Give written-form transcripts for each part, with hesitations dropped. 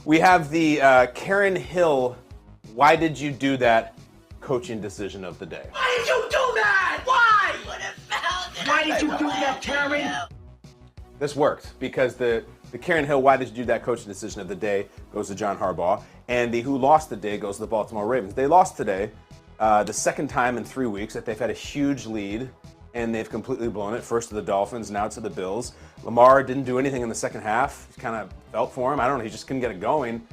We have the Karen Hill, why did you do that coaching decision of the day. Why did you do that? Why? Why did you do that, Karen? This worked because the Karen Hill, why did you do that coaching decision of the day goes to John Harbaugh. And the who lost the day goes to the Baltimore Ravens. They lost today, the second time in 3 weeks that they've had a huge lead, and they've completely blown it. First to the Dolphins, now to the Bills. Lamar didn't do anything in the second half. He kind of felt for him. I don't know, he just couldn't get it going.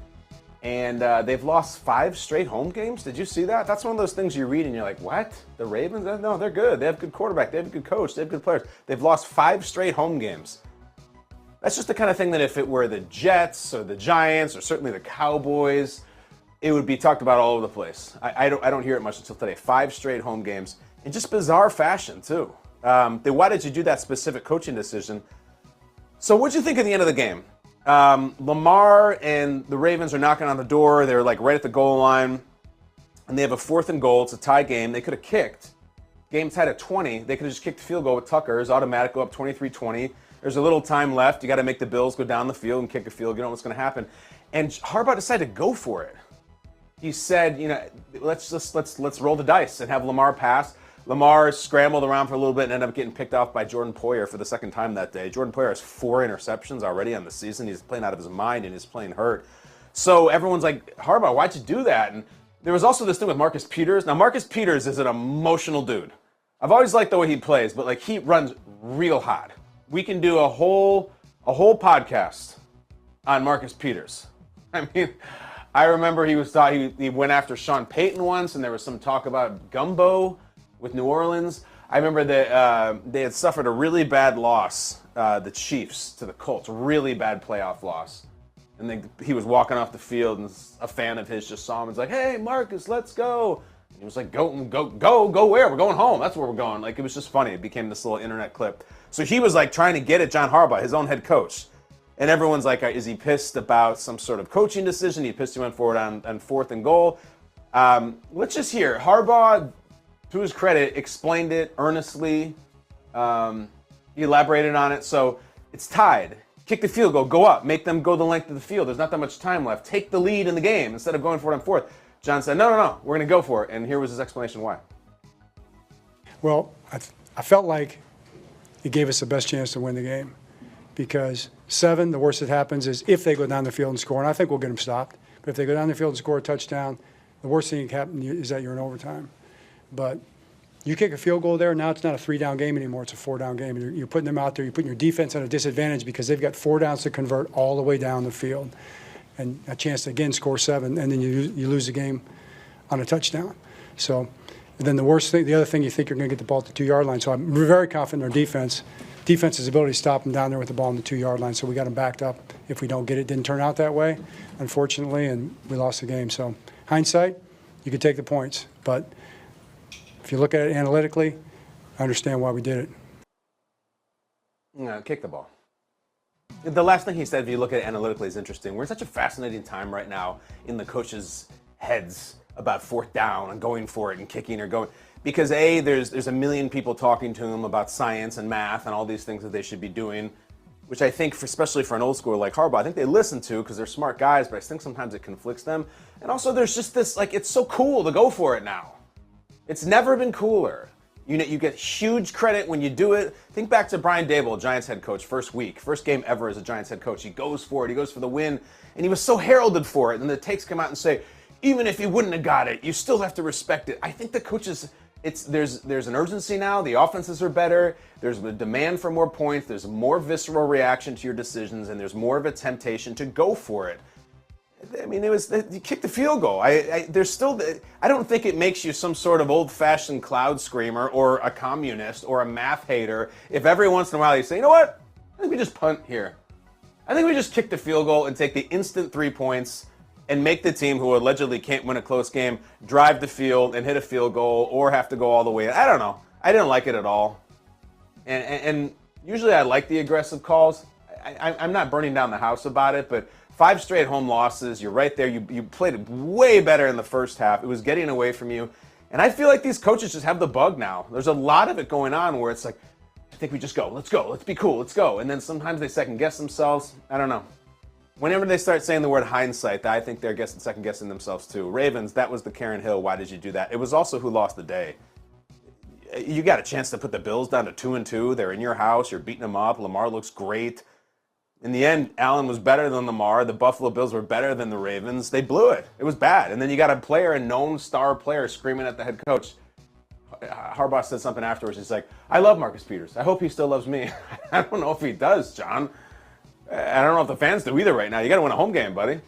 And they've lost 5 straight home games. Did you see that? That's one of those things you read and you're like, what? The Ravens? No, they're good. They have a good quarterback. They have a good coach. They have good players. They've lost 5 straight home games. That's just the kind of thing that if it were the Jets or the Giants or certainly the Cowboys, it would be talked about all over the place. I don't hear it much until today. 5 straight home games in just bizarre fashion, too. Then why did you do that specific coaching decision? So what'd you think at the end of the game? Lamar and the Ravens are knocking on the door. They're like right at the goal line, and they have a 4th and goal. It's a tie game. They could have kicked. Game tied at 20. They could have just kicked the field goal with Tucker. It's automatic, go up 23-20. There's a little time left. You got to make the Bills go down the field and kick a field. You know what's going to happen. And Harbaugh decided to go for it. He said, let's roll the dice and have Lamar pass. Lamar scrambled around for a little bit and ended up getting picked off by Jordan Poyer for the second time that day. Jordan Poyer has 4 interceptions already on the season. He's playing out of his mind and he's playing hurt. So everyone's like, Harbaugh, why'd you do that? And there was also this thing with Marcus Peters. Now, Marcus Peters is an emotional dude. I've always liked the way he plays, but like he runs real hot. We can do a whole podcast on Marcus Peters. I mean, I remember he went after Sean Payton once, and there was some talk about gumbo with New Orleans. I remember that they had suffered a really bad loss, the Chiefs, to the Colts. Really bad playoff loss. And he was walking off the field, and a fan of his just saw him and was like, hey, Marcus, let's go. And he was like, go where? We're going home. That's where we're going. Like, it was just funny. It became this little internet clip. So he was like trying to get at John Harbaugh, his own head coach. And everyone's like, is he pissed about some sort of coaching decision? He pissed he went forward on 4th and goal. Let's just hear. Harbaugh, to his credit, explained it earnestly. He elaborated on it. So it's tied. Kick the field goal. Go up. Make them go the length of the field. There's not that much time left. Take the lead in the game instead of going for it on 4th. John said, no. We're going to go for it. And here was his explanation why. Well, I felt like it gave us the best chance to win the game because 7, the worst that happens is if they go down the field and score, and I think we'll get them stopped. But if they go down the field and score a touchdown, the worst thing that can happen is that you're in overtime. But you kick a field goal there, now it's not a 3-down game anymore, it's a 4-down game. You're putting them out there, you're putting your defense at a disadvantage because they've got 4 downs to convert all the way down the field. And a chance to, again, score 7, and then you lose the game on a touchdown. So then the other thing you think you're going to get the ball at the 2-yard line. So I'm very confident in our defense's ability to stop them down there with the ball on the 2-yard line. So we got them backed up if we don't get it. Didn't turn out that way, unfortunately, and we lost the game. So hindsight, you could take the points. But if you look at it analytically, I understand why we did it. No, kick the ball. The last thing he said, if you look at it analytically, is interesting. We're in such a fascinating time right now in the coaches' heads about 4th down and going for it and kicking or going. Because there's a million people talking to him about science and math and all these things that they should be doing, which I think, especially for an old schooler like Harbaugh, I think they listen to because they're smart guys, but I think sometimes it conflicts them. And also there's just this, like, it's so cool to go for it now. It's never been cooler. You get huge credit when you do it. Think back to Brian Daboll, Giants head coach, first game ever as a Giants head coach. He goes for it. He goes for the win, and he was so heralded for it. And the takes come out and say, even if he wouldn't have got it, you still have to respect it. I think the coaches, there's an urgency now. The offenses are better. There's a demand for more points. There's a more visceral reaction to your decisions, and there's more of a temptation to go for it. I mean, you kicked the field goal. I don't think it makes you some sort of old-fashioned cloud screamer or a communist or a math hater if every once in a while you say, you know what? I think we just punt here. I think we just kick the field goal and take the instant 3 points and make the team who allegedly can't win a close game drive the field and hit a field goal or have to go all the way. I don't know. I didn't like it at all. And usually I like the aggressive calls. I'm not burning down the house about it, but 5 straight home losses, you're right there. You played it way better in the first half. It was getting away from you. And I feel like these coaches just have the bug now. There's a lot of it going on where it's like, I think we just go. Let's go. Let's be cool. Let's go. And then sometimes they second guess themselves. I don't know. Whenever they start saying the word hindsight, I think they're second guessing themselves too. Ravens, that was the Karen Hill, why did you do that? It was also who lost the day. You got a chance to put the Bills down to 2-2. They're in your house. You're beating them up. Lamar looks great. In the end, Allen was better than Lamar. The Buffalo Bills were better than the Ravens. They blew it. It was bad. And then you got a player, a known star player, screaming at the head coach. Harbaugh said something afterwards. He's like, I love Marcus Peters. I hope he still loves me. I don't know if he does, John. I don't know if the fans do either right now. You got to win a home game, buddy.